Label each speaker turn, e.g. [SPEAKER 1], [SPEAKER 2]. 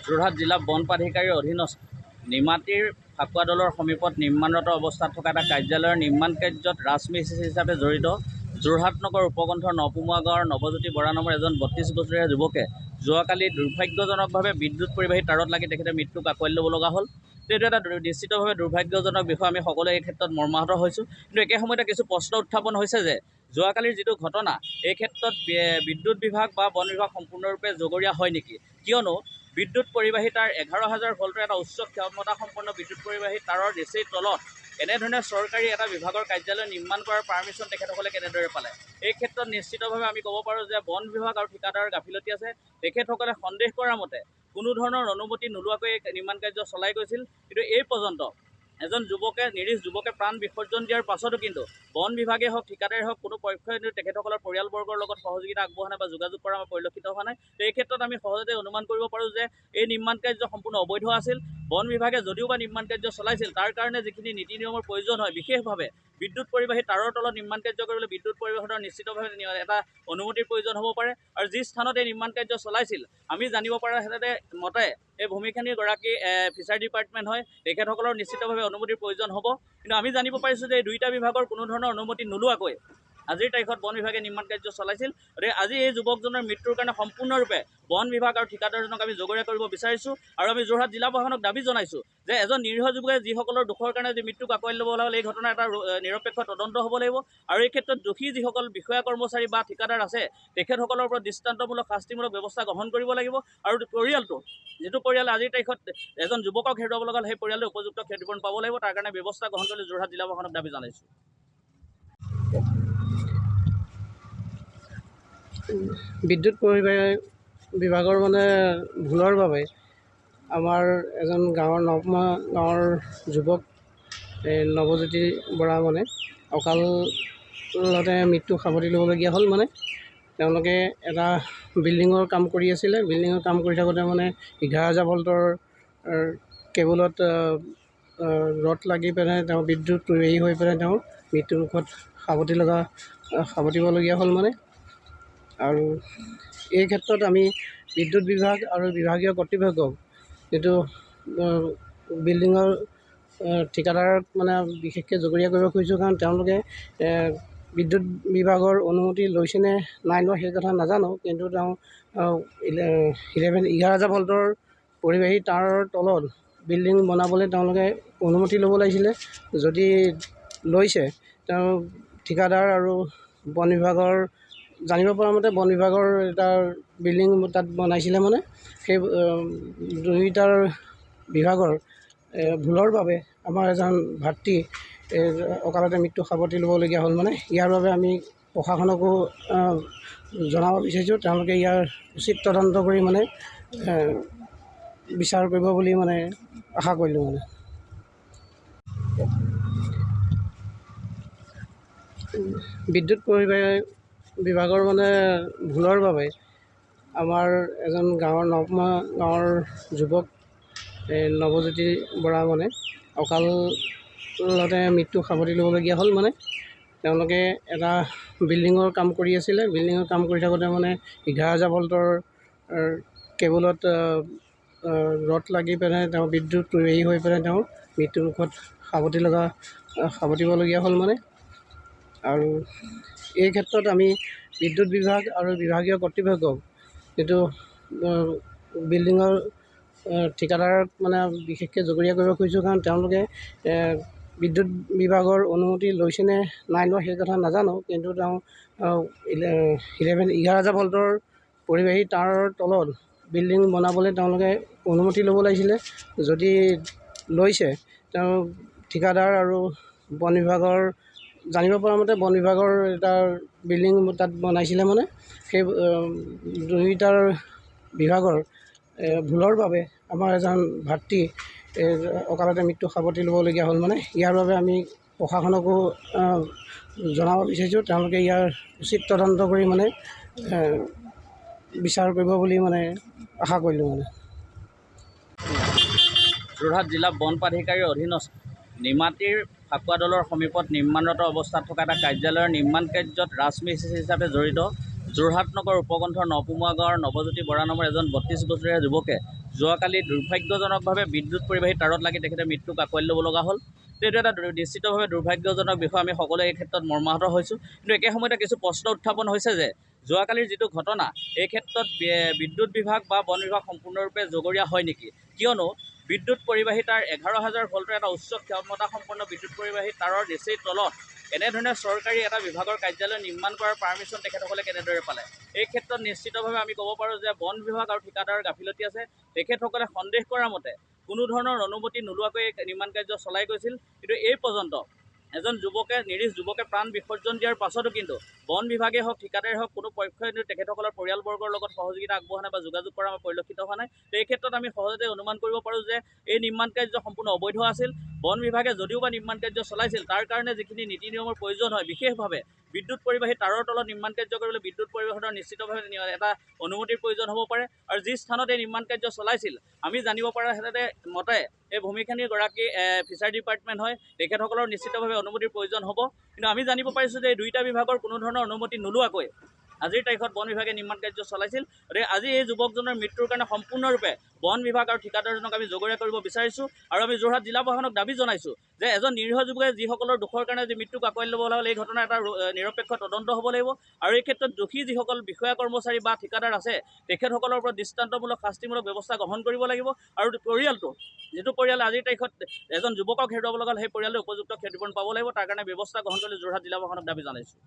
[SPEAKER 1] যোৰহাট জিলা বন প্ৰাধিকাৰীৰ অধীনত নিমাতীৰ ফাকুৱা দলৰ সমীপত নিৰ্মাণৰত অৱস্থাত থকা এটা কাৰ্যালয়ৰ নিৰ্মাণ কাৰ্যত ৰাজমিস্ত্ৰী হিচাপে জড়িত যোৰহাট নগৰ উপকণ্ঠৰ নপুমুৱা গাঁৱৰ নৱজ্যোতি বৰা নামৰ এজন ৩২ বছৰীয়া যুৱকে যোৱাকালি দুৰ্ভাগ্যজনকভাৱে বিদ্যুৎ পৰিবাহী তাঁৰত লাগি তেখেতে মৃত্যুক আঁকোৱালি ল'ব লগা হ'ল। এইটো এটা নিশ্চিতভাৱে দুৰ্ভাগ্যজনক বিষয়। আমি সকলোৱে এই ক্ষেত্ৰত মৰ্মাহত হৈছোঁ। কিন্তু একে সময়তে কিছু প্ৰশ্ন উত্থাপন হৈছে যে যোৱাকালিৰ যিটো ঘটনা, এই ক্ষেত্ৰত বিদ্যুৎ বিভাগ বা বন বিভাগ সম্পূৰ্ণৰূপে জগৰীয়া হয় নেকি? কিয়নো বিদ্যুৎ পৰিবাহী তাঁৰ ১১,০০০ ভল্টৰ এটা উচ্চ ক্ষমতাসম্পন্ন বিদ্যুৎ পৰিবাহী তাঁৰৰ নিচেই তলত এনেধৰণে চৰকাৰী এটা বিভাগৰ কাৰ্যালয় নিৰ্মাণ কৰাৰ পাৰ্মিশ্যন তেখেতসকলে কেনেদৰে পালে? এই ক্ষেত্ৰত নিশ্চিতভাৱে আমি ক'ব পাৰোঁ যে বন বিভাগ আৰু ঠিকাদাৰৰ গাফিলতি আছে। তেখেতসকলে সন্দেহ কৰাৰ মতে কোনো ধৰণৰ অনুমতি নোলোৱাকৈ এই নিৰ্মাণ কাৰ্য চলাই গৈছিল। কিন্তু এই পৰ্যন্ত এজন যুৱকে নিৰীহ যুৱকে প্ৰাণ বিসৰ্জন দিয়াৰ পাছতো কিন্তু বন বিভাগে হওক ঠিকাদাৰে হওক কোনো পক্ষই তেখেতসকলৰ পৰিয়ালবৰ্গৰ লগত সহযোগিতা আগবঢ়া নাই বা যোগাযোগ কৰা আমাৰ পৰিলক্ষিত হোৱা নাই। এই ক্ষেত্ৰত আমি সহজতে অনুমান কৰিব পাৰোঁ যে এই নিৰ্মাণ কাৰ্য সম্পূৰ্ণ অবৈধ আছিল। বন বিভাগে যদিও বা নিৰ্মাণ কাৰ্য চলাইছিল, তাৰ কাৰণে যিখিনি নীতি নিয়মৰ প্ৰয়োজন হয়, বিশেষভাৱে বিদ্যুৎ পৰিবাহী তাঁৰৰ তলত নিৰ্মাণ কাৰ্য কৰিবলৈ বিদ্যুৎ পৰিবহণৰ নিশ্চিতভাৱে এটা অনুমতিৰ প্ৰয়োজন হ'ব পাৰে। আৰু যি স্থানত এই নিৰ্মাণ কাৰ্য চলাইছিল, আমি জানিব পৰা মতে এই ভূমিখিনিৰ গৰাকী ফিচাৰী ডিপাৰ্টমেণ্ট হয়, তেখেতসকলৰ নিশ্চিতভাৱে অনুমতিৰ প্ৰয়োজন হ'ব। কিন্তু আমি জানিব পাৰিছোঁ যে এই দুয়োটা বিভাগৰ কোনো ধৰণৰ অনুমতি নোলোৱাকৈ আজিৰ তাৰিখত বন বিভাগে নিৰ্মাণ কাৰ্য চলাইছিল। গতিকে আজি এই যুৱকজনৰ মৃত্যুৰ কাৰণে সম্পূৰ্ণৰূপে বন বিভাগ আৰু ঠিকাদাৰজনক আমি জগৰীয়া কৰিব বিচাৰিছোঁ। আৰু আমি যোৰহাট জিলা প্ৰশাসনক দাবী জনাইছোঁ যে এজন নিৰীহ যুৱকে যিসকলৰ দুখৰ কাৰণে যি মৃত্যুক আঁকোৱালি ল'ব লগা হ'ল, এই ঘটনাৰ এটা নিৰপেক্ষ তদন্ত হ'ব লাগিব। আৰু এই ক্ষেত্ৰত দোষী যিসকল বিষয়া কৰ্মচাৰী বা ঠিকাদাৰ আছে, তেখেতসকলৰ ওপৰত দৃষ্টান্তমূলক শাস্তিমূলক ব্যৱস্থা গ্ৰহণ কৰিব লাগিব। আৰু পৰিয়ালটো যিটো পৰিয়াল আজিৰ তাৰিখত এজন যুৱকক হেৰুৱাব লগা হ'ল, সেই পৰিয়ালে উপযুক্ত ক্ষতিপূৰণ পাব লাগিব। তাৰ কাৰণে ব্যৱস্থা গ্ৰহণ কৰি যোৰহাট জিলা প্ৰশাসনক দাবী জনাইছোঁ।
[SPEAKER 2] বিদ্যুৎ পৰিবাহী বিভাগৰ ভুলৰ বাবে আমাৰ এজন নপুমুৱা গাঁৱৰ যুৱক নৱজ্যোতি বৰা অকালতে মৃত্যু সাৱটি ল'বলগীয়া হ'ল। তেওঁলোকে এটা বিল্ডিঙৰ কাম কৰি আছিলে। বিল্ডিঙৰ কাম কৰি থাকোঁতে 11,000 ভল্টৰ কেবুলত ৰড লাগি পেলাই তেওঁ বিদ্যুৎ পৰিবাহী হৈ পেলাই তেওঁ মৃত্যুমুখত সাৱটিবলগীয়া হ'ল। আৰু এই ক্ষেত্ৰত আমি বিদ্যুৎ বিভাগ আৰু বিভাগীয় কৰ্তৃপক্ষক যিটো বিল্ডিঙৰ ঠিকাদাৰক বিশেষকৈ জগৰীয়া কৰিব খুজিছোঁ। কাৰণ তেওঁলোকে বিদ্যুৎ বিভাগৰ অনুমতি লৈছেনে নাই লোৱা সেই কথা নাজানো। কিন্তু তেওঁ 11,000 ভল্টৰ পৰিবাহী তাঁৰৰ তলত বিল্ডিং বনাবলৈ তেওঁলোকে অনুমতি ল'ব লাগিছিলে। যদি লৈছে, তেওঁ ঠিকাদাৰ আৰু বন বিভাগৰ জানিব পৰা মতে বন বিভাগৰ এটা বিল্ডিং তাত বনাইছিলে। সেই দুয়োটাৰ বিভাগৰ ভুলৰ বাবে আমাৰ এজন ভাতৃ অকালতে মৃত্যু সাৱটি ল'বলগীয়া হ'ল। ইয়াৰ বাবে আমি প্ৰশাসনকো জনাব বিচাৰিছোঁ, তেওঁলোকে ইয়াৰ উচিত তদন্ত কৰি বিচাৰ কৰিব বুলি আশা কৰিলোঁ। বিদ্যুৎ পৰিবাহী বিভাগৰ ভুলৰ বাবে আমাৰ এজন নপুমুৱা গাঁৱৰ যুৱক নৱজ্যোতি বৰা অকালতে মৃত্যু সাৱটি ল'বলগীয়া হ'ল। তেওঁলোকে এটা বিল্ডিঙৰ কাম কৰি আছিলে। বিল্ডিঙৰ কাম কৰি থাকোঁতে 11,000 ভল্টৰ কেবুলত ৰড লাগি পেলাই তেওঁ বিদ্যুৎ পৰিবাহী হৈ পেলাই তেওঁ মৃত্যুমুখত সাৱটিবলগীয়া হ'ল। আৰু এই ক্ষেত্ৰত আমি বিদ্যুৎ বিভাগ আৰু বিভাগীয় কৰ্তৃপক্ষক যিটো বিল্ডিঙৰ ঠিকাদাৰক বিশেষকৈ জগৰীয়া কৰিব খুজিছোঁ। কাৰণ তেওঁলোকে বিদ্যুৎ বিভাগৰ অনুমতি লৈছেনে নাই লোৱা সেই কথা নাজানো। কিন্তু তেওঁ 11,000 ভল্টৰ পৰিবাহী তাঁৰৰ তলত বিল্ডিং বনাবলৈ তেওঁলোকে অনুমতি ল'ব লাগিছিলে। যদি লৈছে, তেওঁ ঠিকাদাৰ আৰু বন বিভাগৰ জানিব পৰা মতে বন বিভাগৰ এটা বিল্ডিং তাত বনাইছিলে। সেই দুয়োটাৰ বিভাগৰ ভুলৰ বাবে আমাৰ এজন ভাতৃ অকালতে মৃত্যু সাৱটি ল'বলগীয়া হ'ল। ইয়াৰ বাবে আমি প্ৰশাসনকো জনাব বিচাৰিছোঁ, তেওঁলোকে ইয়াৰ উচিত তদন্ত কৰি বিচাৰ কৰিব বুলি আশা কৰিলোঁ।
[SPEAKER 1] যোৰহাট জিলা বন প্ৰাধিকাৰীৰ অধীনত নিমাতীৰ ফাকুৱা দলৰ সমীপত নিৰ্মাণৰত অৱস্থাত থকা এটা কাৰ্যালয়ৰ নিৰ্মাণ কাৰ্যত ৰাজমিস্ত্ৰী হিচাপে জড়িত যোৰহাট নগৰ উপকণ্ঠৰ নপুমুৱা গাঁৱৰ নৱজ্যোতি বৰা নামৰ এজন ৩২ বছৰীয়া যুৱকে যোৱাকালি দুৰ্ভাগ্যজনকভাৱে বিদ্যুৎ পৰিবাহী তাঁৰত লাগি তেখেতে মৃত্যুক আঁকোৱালি ল'ব লগা হ'ল। এইটো এটা নিশ্চিতভাৱে দুৰ্ভাগ্যজনক বিষয়, আমি সকলোৱে এই ক্ষেত্ৰত মৰ্মাহত হৈছোঁ। কিন্তু একে সময়তে কিছু প্ৰশ্ন উত্থাপন হৈছে যে যোৱাকালিৰ যিটো ঘটনা, এই ক্ষেত্ৰত বিদ্যুৎ বিভাগ বা বন বিভাগ সম্পূৰ্ণৰূপে জগৰীয়া হয় নেকি? কিয়নো বিদ্যুৎ পৰিবাহী তাঁৰ ১১,০০০ ভল্টৰ এটা উচ্চ ক্ষমতাসম্পন্ন বিদ্যুৎ পৰিবাহী তাঁৰৰ নিচেই তলত এনেধৰণে চৰকাৰী এটা বিভাগৰ কাৰ্যালয় নিৰ্মাণ কৰাৰ পাৰ্মিশ্যন তেখেতসকলে কেনেদৰে পালে? এই ক্ষেত্ৰত নিশ্চিতভাৱে আমি ক'ব পাৰোঁ যে বন বিভাগ আৰু ঠিকাদাৰৰ গাফিলতি আছে। তেখেতসকলে সন্দেহ কৰাৰ মতে কোনো ধৰণৰ অনুমতি নোলোৱাকৈ এই নিৰ্মাণ কাৰ্য চলাই গৈছিল। কিন্তু এই পৰ্যন্ত এজন যুৱকে, নিৰীহ যুৱকে প্ৰাণ বিসৰ্জন দিয়াৰ পাছতো কিন্তু বন বিভাগেই হওক, ঠিকাদাৰেই হওক, কোনো পক্ষই কিন্তু তেখেতসকলৰ পৰিয়ালবৰ্গৰ লগত সহযোগিতা আগবঢ়োৱা নাই বা যোগাযোগ কৰা আমাৰ পৰিলক্ষিত হোৱা নাই। এই ক্ষেত্ৰত আমি সহজতে অনুমান কৰিব পাৰোঁ যে এই নিৰ্মাণ কাৰ্য সম্পূৰ্ণ অবৈধ আছিল। বন বিভাগে যদিও বা নিৰ্মাণ কাৰ্য চলাইছিল, তাৰ কাৰণে যিখিনি নীতি নিয়মৰ প্ৰয়োজন হয়, বিশেষভাৱে বিদ্যুৎ পৰিবাহী তাঁৰৰ তলত নিৰ্মাণ কাৰ্য কৰিবলৈ বিদ্যুৎ পৰিবহণৰ নিশ্চিতভাৱে এটা অনুমতিৰ প্ৰয়োজন হ'ব পাৰে। আৰু যি স্থানত এই নিৰ্মাণ কাৰ্য চলাইছিল, আমি জানিব পৰা মতে এই ভূমিখানিৰ গৰাকী ফিচাৰী ডিপাৰ্টমেণ্ট হয়, তেখেতসকলৰ নিশ্চিতভাৱে অনুমতিৰ প্ৰয়োজন হ'ব। কিন্তু আমি জানিব পাৰিছোঁ যে এই দুয়োটা বিভাগৰ কোনো ধৰণৰ অনুমতি নোলোৱাকৈ আজিৰ তাৰিখত বন বিভাগে নিৰ্মাণ কাৰ্য চলাইছিল। গতিকে আজি এই যুৱকজনৰ মৃত্যুৰ কাৰণে সম্পূৰ্ণৰূপে বন বিভাগ আৰু ঠিকাদাৰজনক আমি জগৰীয়া কৰিব বিচাৰিছোঁ। আৰু আমি যোৰহাট জিলা প্ৰশাসনক দাবী জনাইছোঁ যে এজন নিৰীহ যুৱকে যিসকলৰ দুখৰ কাৰণে যি মৃত্যুক আঁকোৱালি ল'ব লগা হ'ল, এই ঘটনাৰ এটা নিৰপেক্ষ তদন্ত হ'ব লাগিব। আৰু এই ক্ষেত্ৰত দোষী যিসকল বিষয়া কৰ্মচাৰী বা ঠিকাদাৰ আছে, তেখেতসকলৰ ওপৰত দৃষ্টান্তমূলক শাস্তিমূলক ব্যৱস্থা গ্ৰহণ কৰিব লাগিব। আৰু পৰিয়ালটো, যিটো পৰিয়ালে আজিৰ তাৰিখত এজন যুৱকক হেৰুৱাব লগা হ'ল, সেই পৰিয়ালে উপযুক্ত ক্ষতিপূৰণ পাব লাগিব। তাৰ কাৰণে ব্যৱস্থা গ্ৰহণ কৰিবলৈ যোৰহাট জিলা প্ৰশাসনক দাবী জনাইছোঁ।